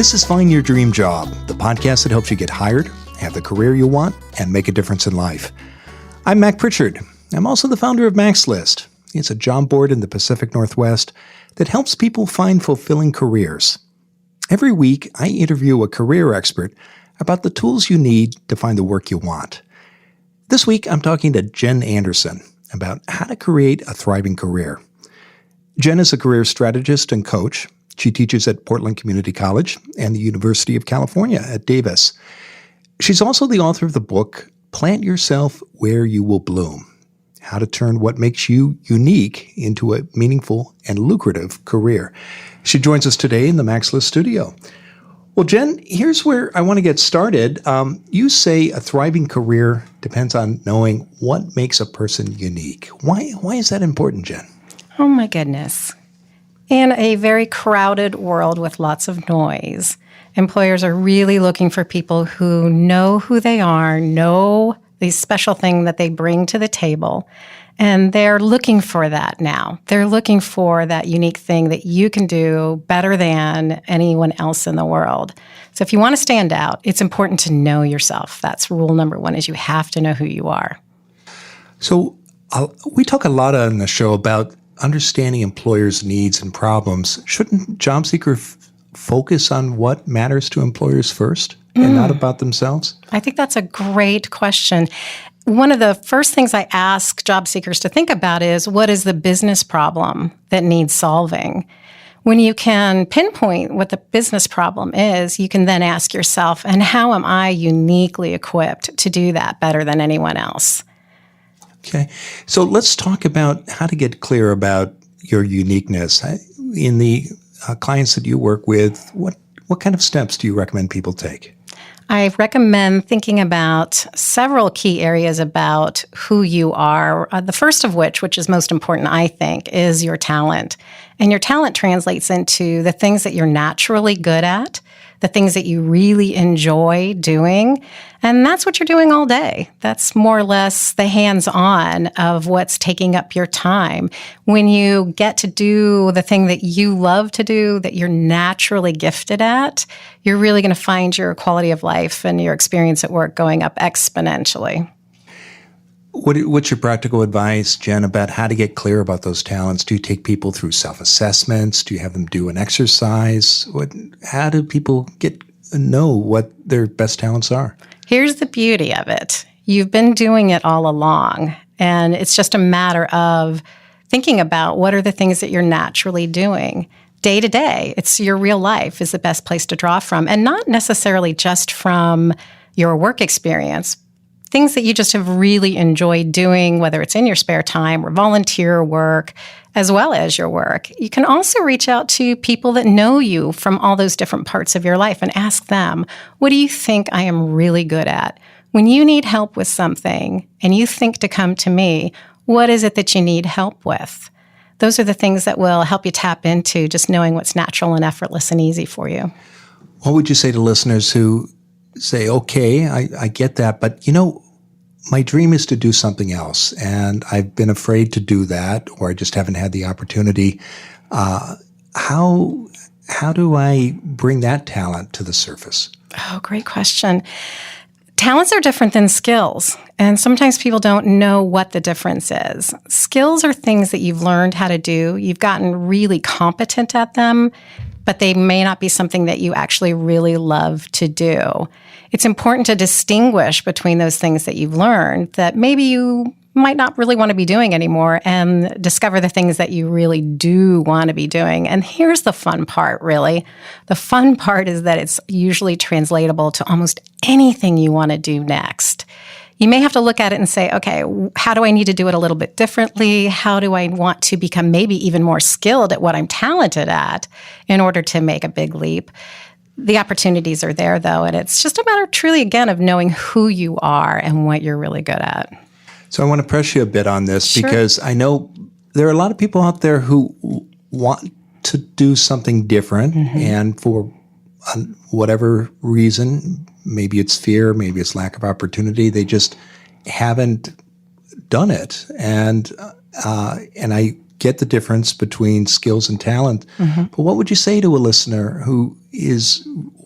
This is Find Your Dream Job, the podcast that helps you get hired, have the career you want, and make a difference in life. I'm Mac Pritchard. I'm also the founder of Mac's List. It's a job board in the Pacific Northwest that helps people find fulfilling careers. Every week, I interview a career expert about the tools you need to find the work you want. This week, I'm talking to Jen Anderson about how to create a thriving career. Jen is a career strategist and coach. She teaches at Portland Community College and the University of California at Davis. She's also the author of the book, Plant Yourself Where You Will Bloom: How to Turn What Makes You Unique into a Meaningful and Lucrative Career. She joins us today in the Mac's List studio. Well, Jen, here's where I want to get started. You say a thriving career depends on knowing what makes a person unique. Why is that important, Jen? Oh, my goodness. In a very crowded world with lots of noise, employers are really looking for people who know who they are, know the special thing that they bring to the table, and they're looking for that now. They're looking for that unique thing that you can do better than anyone else in the world. So if you want to stand out, it's important to know yourself. That's rule number one, is you have to know who you are. So we talk a lot on the show about understanding employers' needs and problems. Shouldn't job seekers focus on what matters to employers first and not about themselves? I think that's a great question. One of the first things I ask job seekers to think about is, what is the business problem that needs solving? When you can pinpoint what the business problem is, you can then ask yourself, and how am I uniquely equipped to do that better than anyone else? Okay. So let's talk about how to get clear about your uniqueness. In the clients that you work with, what kind of steps do you recommend people take? I recommend thinking about several key areas about who you are. The first of which is most important, I think, is your talent. And your talent translates into the things that you're naturally good at, the things that you really enjoy doing. And that's what you're doing all day. That's more or less the hands-on of what's taking up your time. When you get to do the thing that you love to do, that you're naturally gifted at, you're really going to find your quality of life and your experience at work going up exponentially. What's your practical advice, Jen, about how to get clear about those talents? Do you take people through self-assessments? Do you have them do an exercise? How do people know what their best talents are? Here's the beauty of it. You've been doing it all along, and it's just a matter of thinking about what are the things that you're naturally doing. Day to day, it's your real life is the best place to draw from, and not necessarily just from your work experience. Things that you just have really enjoyed doing, whether it's in your spare time or volunteer work, as well as your work. You can also reach out to people that know you from all those different parts of your life and ask them, what do you think I am really good at? When you need help with something and you think to come to me, what is it that you need help with? Those are the things that will help you tap into just knowing what's natural and effortless and easy for you. What would you say to listeners who say, okay, I get that, but my dream is to do something else, and I've been afraid to do that, or I just haven't had the opportunity. How do I bring that talent to the surface? Oh, great question. Talents are different than skills, and sometimes people don't know what the difference is. Skills are things that you've learned how to do. You've gotten really competent at them, but they may not be something that you actually really love to do. It's important to distinguish between those things that you've learned that maybe you might not really want to be doing anymore, and discover the things that you really do want to be doing. And here's the fun part, really. The fun part is that it's usually translatable to almost anything you want to do next. You may have to look at it and say, okay, how do I need to do it a little bit differently? How do I want to become maybe even more skilled at what I'm talented at in order to make a big leap? The opportunities are there, though, and it's just a matter, truly, again, of knowing who you are and what you're really good at. So I want to press you a bit on this, Sure. because I know there are a lot of people out there who want to do something different, and for whatever reason, maybe it's fear, maybe it's lack of opportunity, they just haven't done it. And I get the difference between skills and talent. But what would you say to a listener who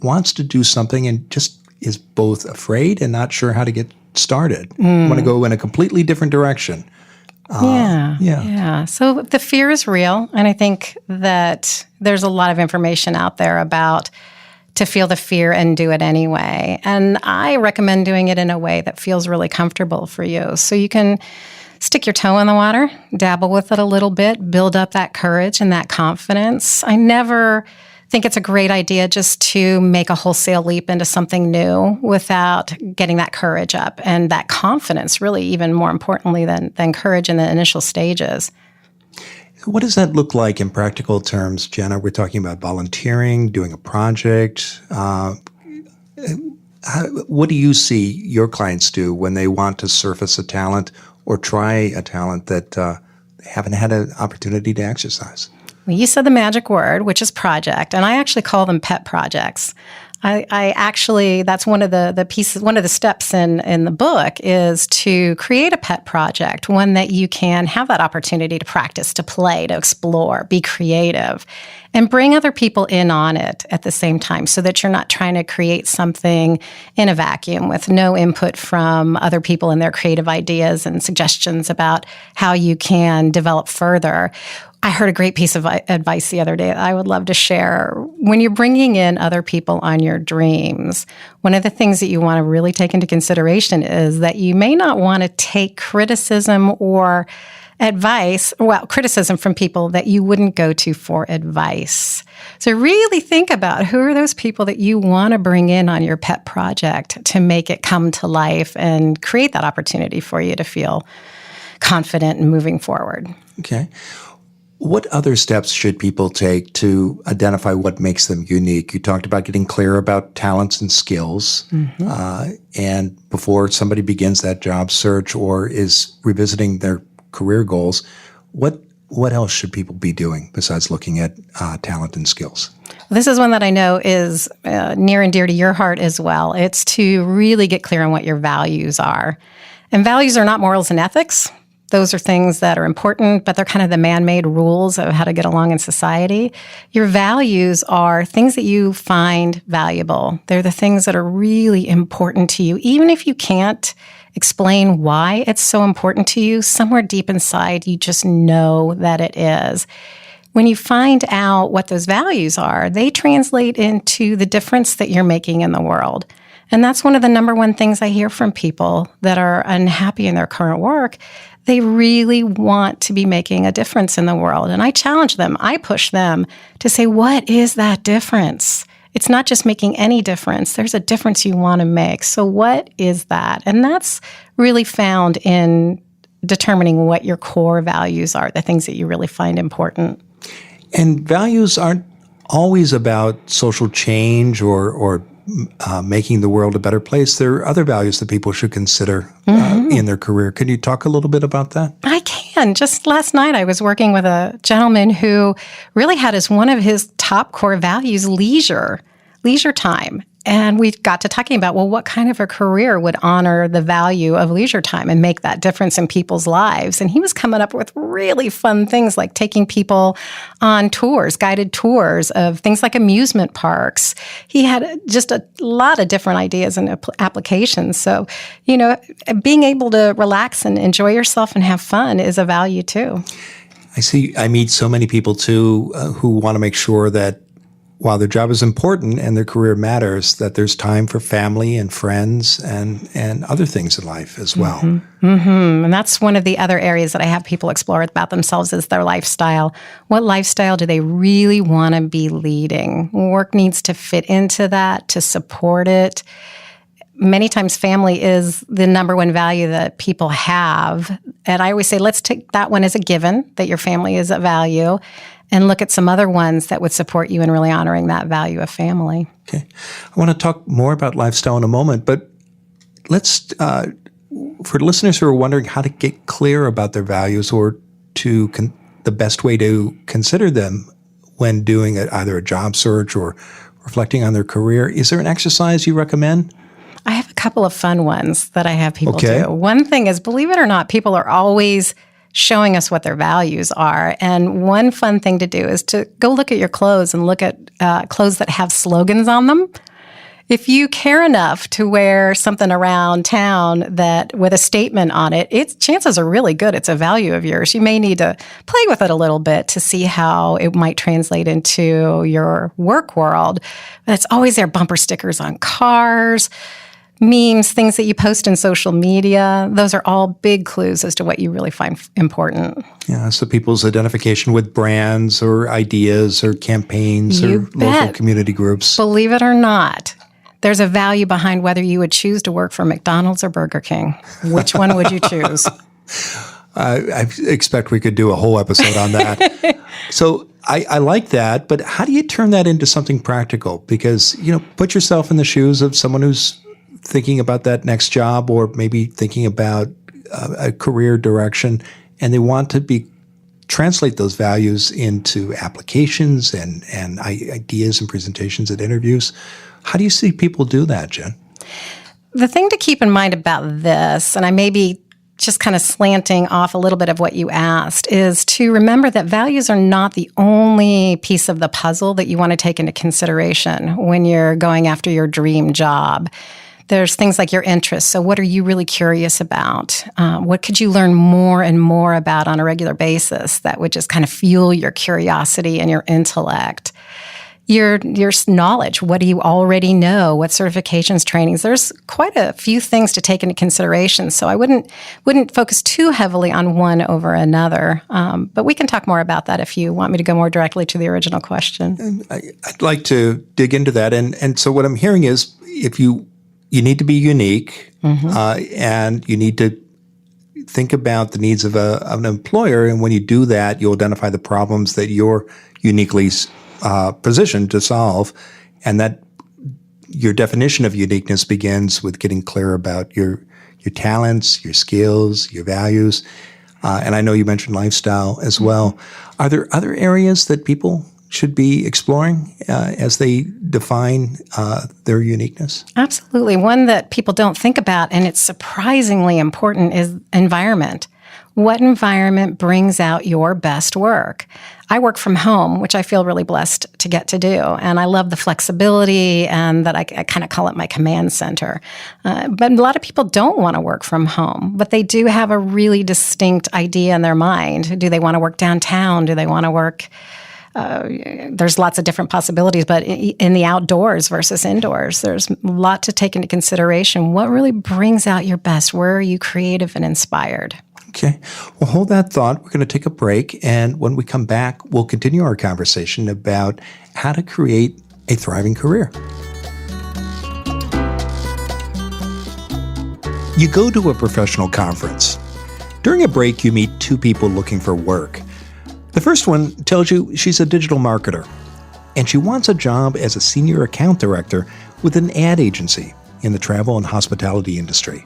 wants to do something and just is both afraid and not sure how to get started? Want to go in a completely different direction? Yeah. So the fear is real, and I think that there's a lot of information out there about to feel the fear and do it anyway. And I recommend doing it in a way that feels really comfortable for you. So you can stick your toe in the water, dabble with it a little bit, build up that courage and that confidence. I never think it's a great idea just to make a wholesale leap into something new without getting that courage up and that confidence, really even more importantly than courage in the initial stages. What does that look like in practical terms, Jenna? We're talking about volunteering, doing a project. What do you see your clients do when they want to surface a talent or try a talent that they haven't had an opportunity to exercise? Well, you said the magic word, which is project, and I actually call them pet projects. I actually, that's one of the pieces, one of the steps in the book is to create a pet project, one that you can have that opportunity to practice, to play, to explore, be creative, and bring other people in on it at the same time so that you're not trying to create something in a vacuum with no input from other people and their creative ideas and suggestions about how you can develop further. I heard a great piece of advice the other day that I would love to share. When you're bringing in other people on your dreams, one of the things that you want to really take into consideration is that you may not want to take criticism or criticism from people that you wouldn't go to for advice. So really think about who are those people that you want to bring in on your pet project to make it come to life and create that opportunity for you to feel confident and moving forward. Okay. What other steps should people take to identify what makes them unique? You talked about getting clear about talents and skills. And before somebody begins that job search or is revisiting their career goals, what else should people be doing besides looking at talent and skills? This is one that I know is near and dear to your heart as well. It's to really get clear on what your values are. And values are not morals and ethics. Those are things that are important, but they're kind of the man-made rules of how to get along in society. Your values are things that you find valuable. They're the things that are really important to you. Even if you can't explain why it's so important to you, somewhere deep inside, you just know that it is. When you find out what those values are, they translate into the difference that you're making in the world. And that's one of the number one things I hear from people that are unhappy in their current work. They really want to be making a difference in the world. And I challenge them, I push them to say, what is that difference? It's not just making any difference. There's a difference you want to make. So what is that? And that's really found in determining what your core values are, the things that you really find important. And values aren't always about social change or making the world a better place. There are other values that people should consider in their career. Can you talk a little bit about that? I can. Just last night, I was working with a gentleman who really had as one of his top core values leisure time. And we got to talking about, well, what kind of a career would honor the value of leisure time and make that difference in people's lives? And he was coming up with really fun things like taking people on tours, guided tours of things like amusement parks. He had just a lot of different ideas and applications. So, being able to relax and enjoy yourself and have fun is a value too. I meet so many people too who want to make sure that while their job is important and their career matters, that there's time for family and friends and other things in life as well. And that's one of the other areas that I have people explore about themselves is their lifestyle. What lifestyle do they really want to be leading? Work needs to fit into that, to support it. Many times family is the number one value that people have. And I always say, let's take that one as a given, that your family is a value, and look at some other ones that would support you in really honoring that value of family. Okay. I want to talk more about lifestyle in a moment, but let's, for listeners who are wondering how to get clear about their values or the best way to consider them when doing either a job search or reflecting on their career, is there an exercise you recommend? I have a couple of fun ones that I have people do. One thing is, believe it or not, people are always showing us what their values are. And one fun thing to do is to go look at your clothes and look at clothes that have slogans on them. If you care enough to wear something around town that with a statement on it, chances are really good it's a value of yours. You may need to play with it a little bit to see how it might translate into your work world. But it's always there, bumper stickers on cars, memes, things that you post in social media. Those are all big clues as to what you really find important. Yeah, so people's identification with brands or ideas or campaigns or local community groups. Believe it or not, there's a value behind whether you would choose to work for McDonald's or Burger King. Which one would you choose? I expect we could do a whole episode on that. So I like that, but how do you turn that into something practical? Because, put yourself in the shoes of someone who's thinking about that next job or maybe thinking about a career direction, and they want to translate those values into applications and ideas and presentations at interviews. How do you see people do that, Jen? The thing to keep in mind about this, and I may be just kind of slanting off a little bit of what you asked, is to remember that values are not the only piece of the puzzle that you want to take into consideration when you're going after your dream job. There's things like your interests. So what are you really curious about? What could you learn more and more about on a regular basis that would just kind of fuel your curiosity and your intellect? Your knowledge. What do you already know? What certifications, trainings? There's quite a few things to take into consideration. So I wouldn't focus too heavily on one over another. But we can talk more about that if you want me to go more directly to the original question. I'd like to dig into that. And so what I'm hearing is if you need to be unique, and you need to think about the needs of an employer. And when you do that, you identify the problems that you're uniquely positioned to solve. And that your definition of uniqueness begins with getting clear about your talents, your skills, your values. And I know you mentioned lifestyle as well. Are there other areas that people should be exploring as they define their uniqueness? Absolutely. One that people don't think about, and it's surprisingly important, is environment. What environment brings out your best work? I work from home, which I feel really blessed to get to do. And I love the flexibility and that I kind of call it my command center. But a lot of people don't want to work from home, but they do have a really distinct idea in their mind. Do they want to work downtown? Do they want to work there's lots of different possibilities, but in the outdoors versus indoors, there's a lot to take into consideration. What really brings out your best? Where are you creative and inspired? Okay. Well, hold that thought. We're going to take a break. And when we come back, we'll continue our conversation about how to create a thriving career. You go to a professional conference. During a break, you meet two people looking for work. The first one tells you she's a digital marketer, and she wants a job as a senior account director with an ad agency in the travel and hospitality industry.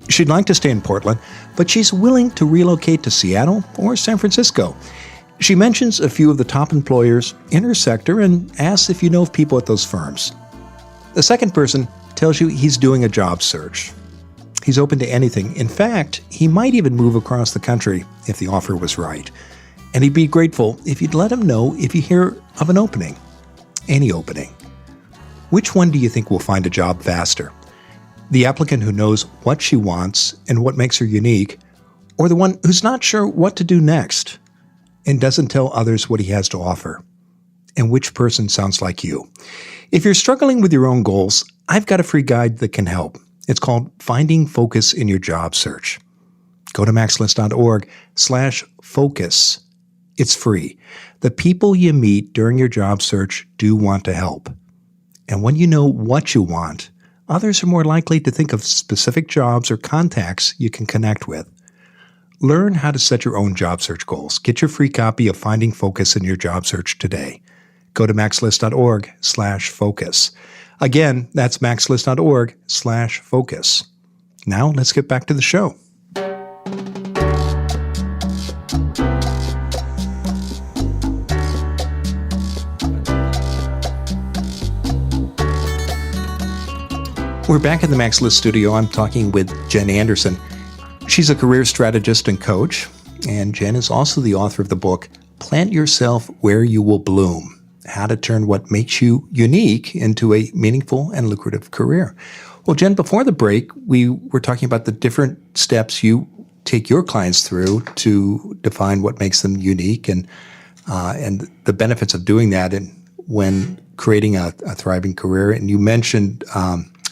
She'd like to stay in Portland, but she's willing to relocate to Seattle or San Francisco. She mentions a few of the top employers in her sector and asks if you know of people at those firms. The second person tells you he's doing a job search. He's open to anything. In fact, he might even move across the country if the offer was right. And he'd be grateful if you'd let him know if you hear of an opening, any opening. Which one do you think will find a job faster? The applicant who knows what she wants and what makes her unique, or the one who's not sure what to do next and doesn't tell others what he has to offer? And which person sounds like you? If you're struggling with your own goals, I've got a free guide that can help. It's called Finding Focus in Your Job Search. Go to maxlist.org/focus. It's free. The people you meet during your job search do want to help. And when you know what you want, others are more likely to think of specific jobs or contacts you can connect with. Learn how to set your own job search goals. Get your free copy of Finding Focus in Your Job Search today. Go to maxlist.org/focus. Again, that's maxlist.org/focus. Now let's get back to the show. We're back in the Max List studio. I'm talking with Jen Anderson. She's a career strategist and coach, And Jen is also the author of the book, Plant Yourself Where You Will Bloom: How to Turn What Makes You Unique into a Meaningful and Lucrative Career. Well, Jen, before the break, we were talking about the different steps you take your clients through to define what makes them unique and the benefits of doing that and when creating a thriving career. And you mentioned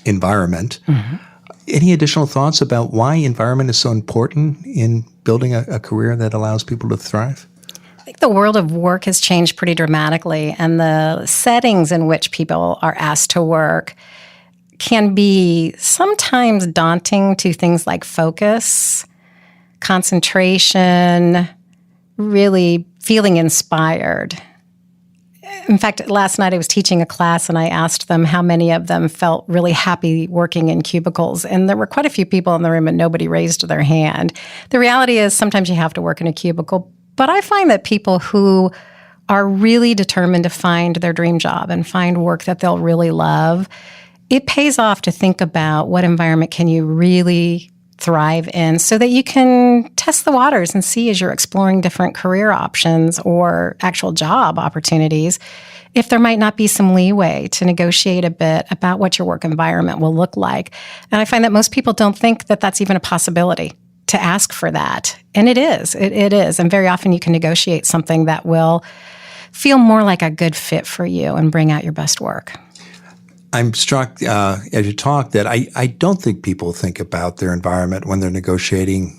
environment. Mm-hmm. Any additional thoughts about why environment is so important in building a career that allows people to thrive? I think the world of work has changed pretty dramatically, and the settings in which people are asked to work can be sometimes daunting to things like focus, concentration, really feeling inspired. In fact, last night I was teaching a class and I asked them how many of them felt really happy working in cubicles. And there were quite a few people in the room and nobody raised their hand. The reality is sometimes you have to work in a cubicle, but I find that people who are really determined to find their dream job and find work that they'll really love, it pays off to think about what environment can you really thrive in so that you can test the waters and see as you're exploring different career options or actual job opportunities if there might not be some leeway to negotiate a bit about what your work environment will look like. And I find that most people don't think that that's even a possibility to ask for that. And it is. It is. And very often you can negotiate something that will feel more like a good fit for you and bring out your best work. I'm struck as you talk that I don't think people think about their environment when they're negotiating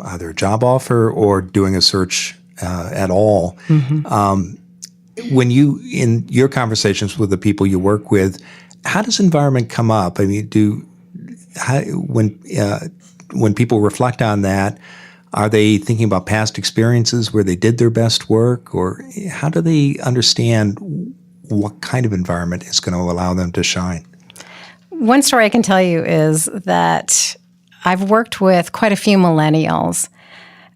either a job offer or doing a search at all. Mm-hmm. When you, in your conversations with the people you work with, how does environment come up? I mean, when people reflect on that, are they thinking about past experiences where they did their best work, or how do they understand what kind of environment is going to allow them to shine? One story I can tell you is that I've worked with quite a few millennials.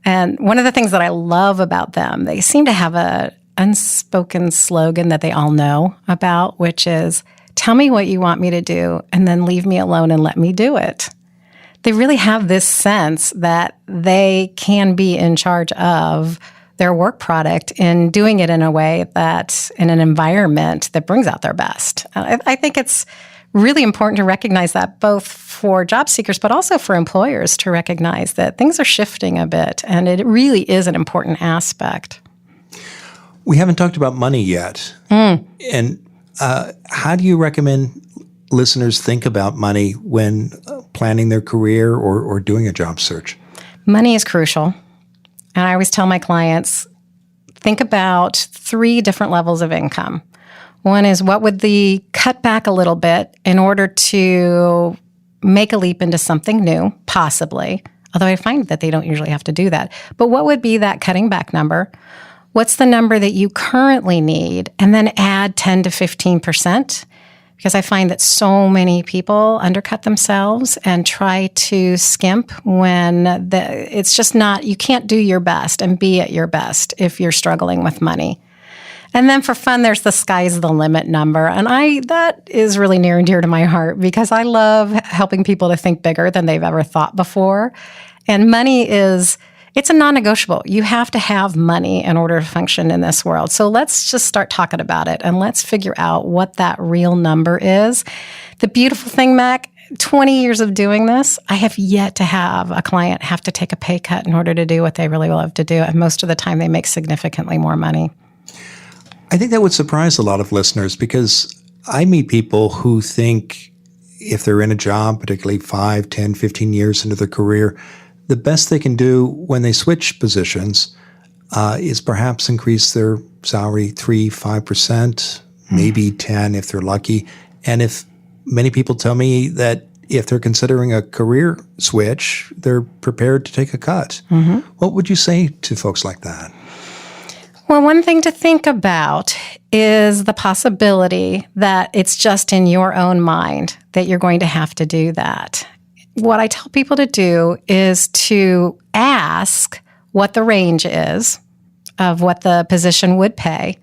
And one of the things that I love about them, they seem to have an unspoken slogan that they all know about, which is, tell me what you want me to do and then leave me alone and let me do it. They really have this sense that they can be in charge of their work product in doing it in a way that in an environment that brings out their best. I think it's really important to recognize that both for job seekers, but also for employers to recognize that things are shifting a bit, and it really is an important aspect. We haven't talked about money yet. And how do you recommend listeners think about money when planning their career or doing a job search? Money is crucial. And I always tell my clients, think about 3 different levels of income. One is, what would the cut back a little bit in order to make a leap into something new, possibly, although I find that they don't usually have to do that. But what would be that cutting back number? What's the number that you currently need? And then add 10 to 15%. Because I find that so many people undercut themselves and try to skimp when it's just not, you can't do your best and be at your best if you're struggling with money. And then for fun, there's the sky's the limit number. And that is really near and dear to my heart because I love helping people to think bigger than they've ever thought before. And money it's a non-negotiable. You have to have money in order to function in this world. So let's just start talking about it and let's figure out what that real number is. The beautiful thing, Mac, 20 years of doing this, I have yet to have a client have to take a pay cut in order to do what they really love to do. And most of the time they make significantly more money. I think that would surprise a lot of listeners because I meet people who think if they're in a job, particularly 5, 10, 15 years into their career, the best they can do when they switch positions is perhaps increase their salary 3-5%, maybe 10 if they're lucky. And if many people tell me that if they're considering a career switch, they're prepared to take a cut. Mm-hmm. What would you say to folks like that? Well, one thing to think about is the possibility that it's just in your own mind that you're going to have to do that. What I tell people to do is to ask what the range is of what the position would pay,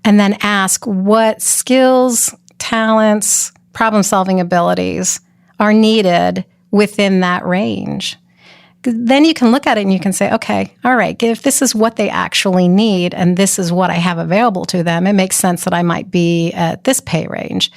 and then ask what skills, talents, problem-solving abilities are needed within that range. then you can look at it and you can say, okay, all right, if this is what they actually need and this is what I have available to them, it makes sense that I might be at this pay range.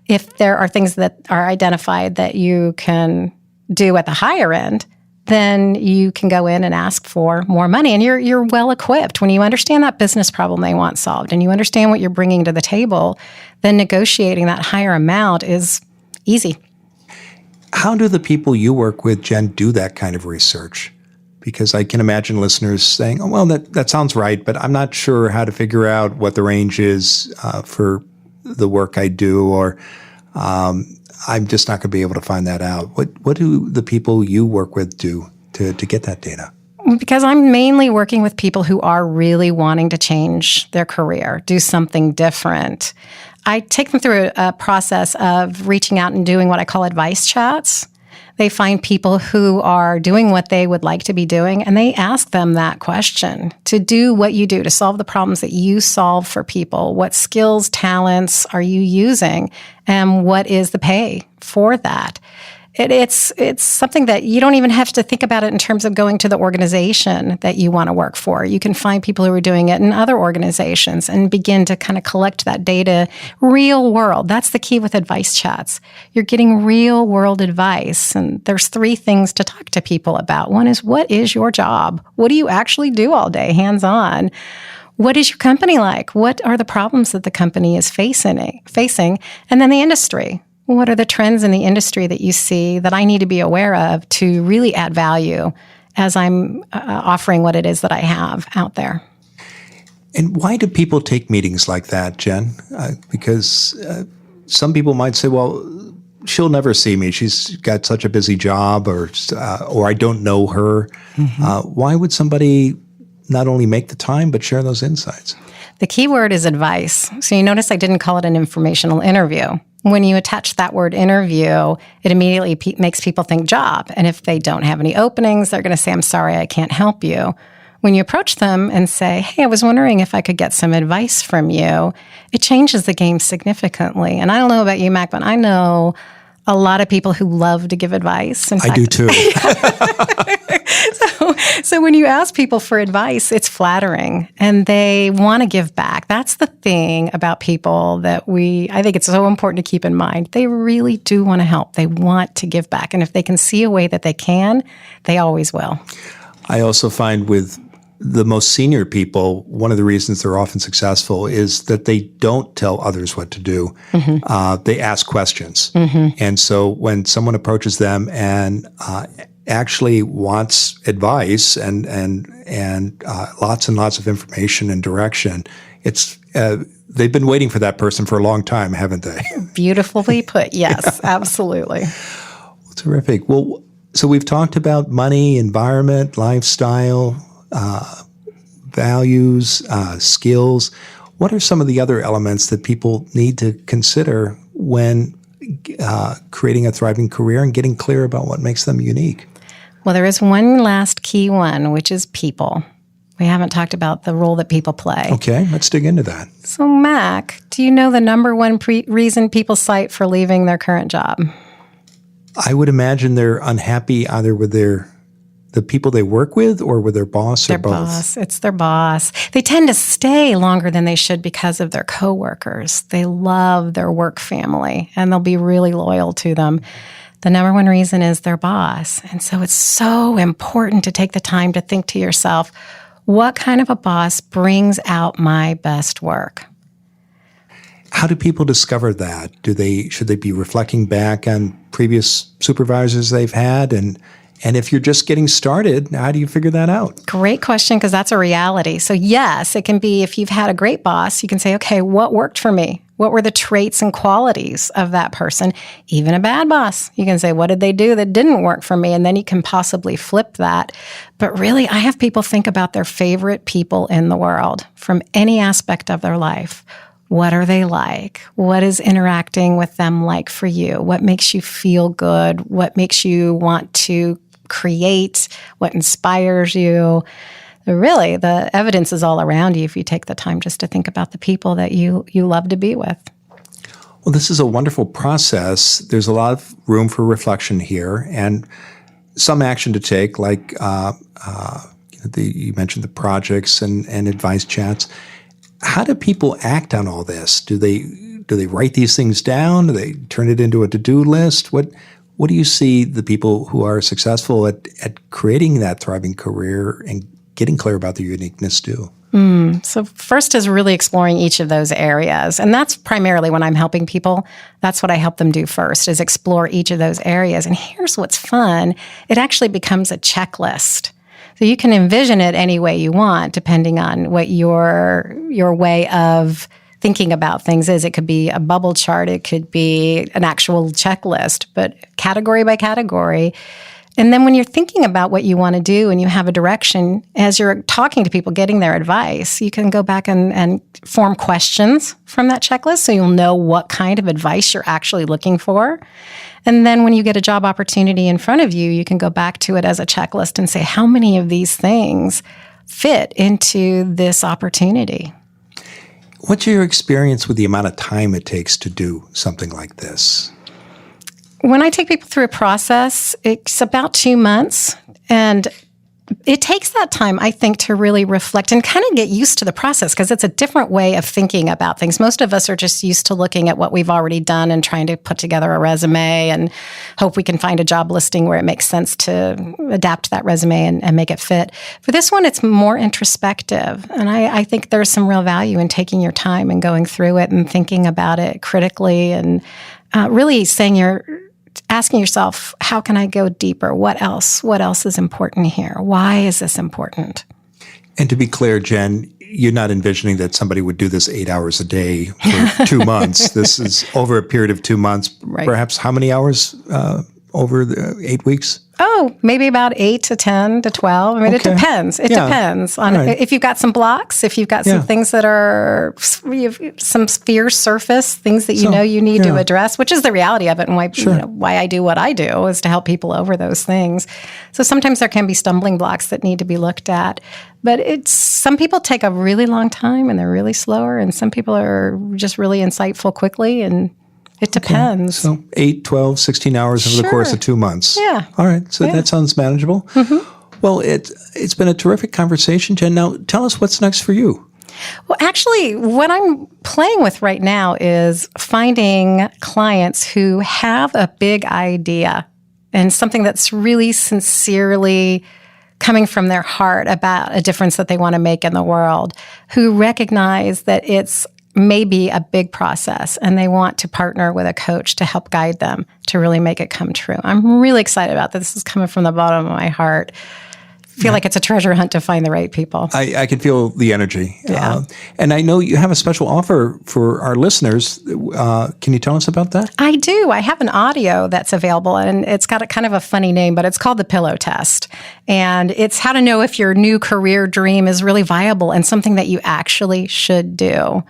If there are things that are identified that you can do at the higher end, then you can go in and ask for more money. And you're well equipped. When you understand that business problem they want solved and you understand what you're bringing to the table, then negotiating that higher amount is easy. How do the people you work with, Jen, do that kind of research? Because I can imagine listeners saying, oh, well, that sounds right, but I'm not sure how to figure out what the range is for the work I do, or I'm just not going to be able to find that out. What do the people you work with do to get that data? Because I'm mainly working with people who are really wanting to change their career, do something different. I take them through a process of reaching out and doing what I call advice chats. They find people who are doing what they would like to be doing, and they ask them that question. To do what you do, to solve the problems that you solve for people, what skills, talents are you using, and what is the pay for that? It's something that you don't even have to think about it in terms of going to the organization that you want to work for. You can find people who are doing it in other organizations and begin to kind of collect that data real world. That's the key with advice chats. You're getting real world advice. And there's 3 things to talk to people about. One is, what is your job? What do you actually do all day, hands-on? What is your company like? What are the problems that the company is facing? And then the industry. What are the trends in the industry that you see that I need to be aware of to really add value as I'm offering what it is that I have out there? And why do people take meetings like that, Jen? Because some people might say, well, she'll never see me. She's got such a busy job, or I don't know her. Mm-hmm. Why would somebody not only make the time, but share those insights? The key word is advice. So you notice I didn't call it an informational interview. When you attach that word interview, it immediately makes people think job. And if they don't have any openings, they're going to say, I'm sorry, I can't help you. When you approach them and say, hey, I was wondering if I could get some advice from you, it changes the game significantly. And I don't know about you, Mac, but I know a lot of people who love to give advice. I do too. So when you ask people for advice, it's flattering and they want to give back. That's the thing about people that I think it's so important to keep in mind. They really do want to help. They want to give back. And if they can see a way that they can, they always will. I also find with the most senior people, one of the reasons they're often successful is that they don't tell others what to do. Mm-hmm. They ask questions. Mm-hmm. And so when someone approaches them and actually wants advice and lots and lots of information and direction, it's they've been waiting for that person for a long time, haven't they? Beautifully put. Yes, absolutely. Well, terrific. Well, so we've talked about money, environment, lifestyle, values, skills. What are some of the other elements that people need to consider when creating a thriving career and getting clear about what makes them unique? Well, there is one last key one, which is people. We haven't talked about the role that people play. Okay, let's dig into that. So, Mac, do you know the number one reason people cite for leaving their current job? I would imagine they're unhappy either with the people they work with or with their boss or both. Their boss. It's their boss. They tend to stay longer than they should because of their coworkers. They love their work family, and they'll be really loyal to them. The number one reason is their boss. And so it's so important to take the time to think to yourself, what kind of a boss brings out my best work? How do people discover that? Should they be reflecting back on previous supervisors they've had? And if you're just getting started, how do you figure that out? Great question, because that's a reality. So yes, it can be if you've had a great boss, you can say, okay, what worked for me? What were the traits and qualities of that person? Even a bad boss, you can say, what did they do that didn't work for me? And then you can possibly flip that. But really, I have people think about their favorite people in the world from any aspect of their life. What are they like? What is interacting with them like for you? What makes you feel good? What makes you want to create? What inspires you? Really, the evidence is all around you if you take the time just to think about the people that you love to be with. Well, this is a wonderful process. There's a lot of room for reflection here. And some action to take, like you mentioned the projects and advice chats. How do people act on all this? Do they write these things down? Do they turn it into a to-do list? What do you see the people who are successful at creating that thriving career and getting clear about their uniqueness do? So first is really exploring each of those areas. And that's primarily when I'm helping people. That's what I help them do first, is explore each of those areas. And here's what's fun. It actually becomes a checklist. So you can envision it any way you want, depending on what your way of thinking about things is. It could be a bubble chart. It could be an actual checklist, but category by category. And then when you're thinking about what you want to do and you have a direction, as you're talking to people, getting their advice, you can go back and form questions from that checklist so you'll know what kind of advice you're actually looking for. And then when you get a job opportunity in front of you, you can go back to it as a checklist and say, how many of these things fit into this opportunity? What's your experience with the amount of time it takes to do something like this? When I take people through a process, it's about 2 months. And it takes that time, I think, to really reflect and kind of get used to the process, because it's a different way of thinking about things. Most of us are just used to looking at what we've already done and trying to put together a resume and hope we can find a job listing where it makes sense to adapt that resume and make it fit. For this one, it's more introspective. And I think there's some real value in taking your time and going through it and thinking about it critically and really asking yourself, how can I go deeper? What else? What else is important here? Why is this important? And to be clear, Jen, you're not envisioning that somebody would do this 8 hours a day for 2 months. This is over a period of 2 months. Right. Perhaps how many hours over the 8 weeks? Oh, maybe about 8 to 10 to 12. I mean, It depends. It depends on if you've got some blocks, if you've got some things that are some fears surface, things that you need to address, which is the reality of it, and why I do what I do is to help people over those things. So sometimes there can be stumbling blocks that need to be looked at. But some people take a really long time and they're really slower, and some people are just really insightful quickly, and it depends. Okay. So 8, 12, 16 hours over the course of 2 months. Yeah. All right. So that sounds manageable. Mm-hmm. Well, it's been a terrific conversation, Jen. Now, tell us what's next for you. Well, actually, what I'm playing with right now is finding clients who have a big idea and something that's really sincerely coming from their heart about a difference that they want to make in the world, who recognize that it's maybe a big process and they want to partner with a coach to help guide them to really make it come true. I'm really excited about this. This is coming from the bottom of my heart. I feel like it's a treasure hunt to find the right people. I can feel the energy. Yeah. And I know you have a special offer for our listeners. Can you tell us about that? I do. I have an audio that's available, and it's got a kind of a funny name, but it's called the Pillow Test. And it's how to know if your new career dream is really viable and something that you actually should do.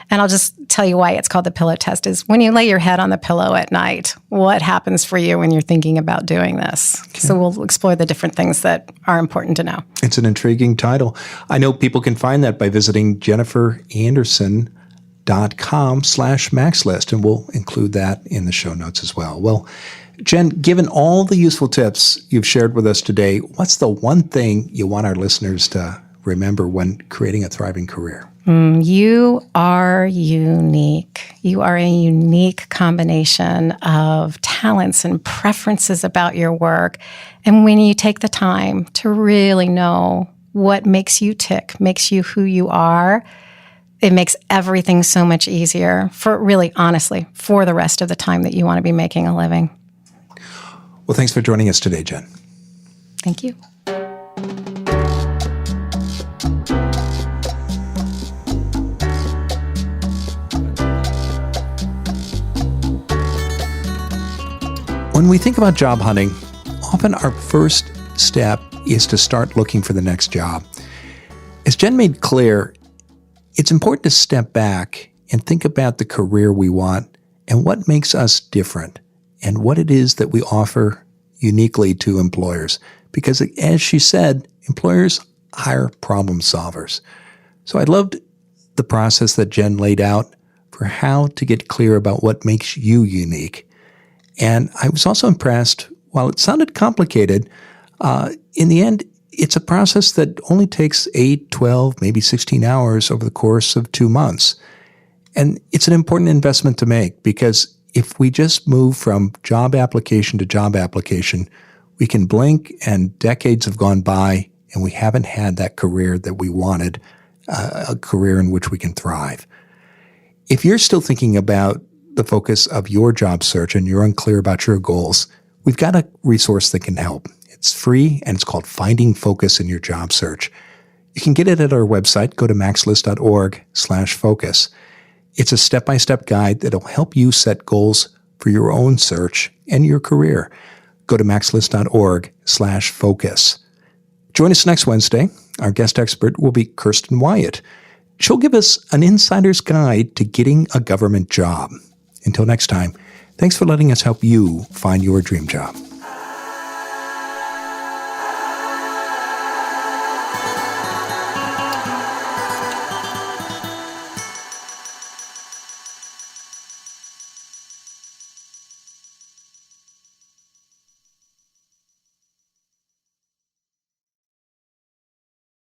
And I'll just tell you why it's called the Pillow Test is when you lay your head on the pillow at night, what happens for you when you're thinking about doing this? Okay. So we'll explore the different things that are important to know. It's an intriguing title. I know people can find that by visiting jenniferanderson.com/maxlist, and we'll include that in the show notes as well. Well, Jen, given all the useful tips you've shared with us today, what's the one thing you want our listeners to remember when creating a thriving career? You are unique. You are a unique combination of talents and preferences about your work. And when you take the time to really know what makes you tick, makes you who you are, it makes everything so much easier for really, honestly, for the rest of the time that you want to be making a living. Well, thanks for joining us today, Jen. Thank you. When we think about job hunting, often our first step is to start looking for the next job. As Jen made clear, it's important to step back and think about the career we want and what makes us different and what it is that we offer uniquely to employers. Because as she said, employers hire problem solvers. So I loved the process that Jen laid out for how to get clear about what makes you unique. And I was also impressed While it sounded complicated, in the end, it's a process that only takes 8, 12, maybe 16 hours over the course of 2 months. And it's an important investment to make because if we just move from job application to job application, we can blink and decades have gone by and we haven't had that career that we wanted, a career in which we can thrive. If you're still thinking about the focus of your job search and you're unclear about your goals, we've got a resource that can help. It's free, and it's called Finding Focus in Your Job Search. You can get it at our website. Go to maxlist.org/focus. It's a step-by-step guide that'll help you set goals for your own search and your career. Go to maxlist.org/focus. Join us next Wednesday. Our guest expert will be Kirsten Wyatt. She'll give us an insider's guide to getting a government job. Until next time, thanks for letting us help you find your dream job.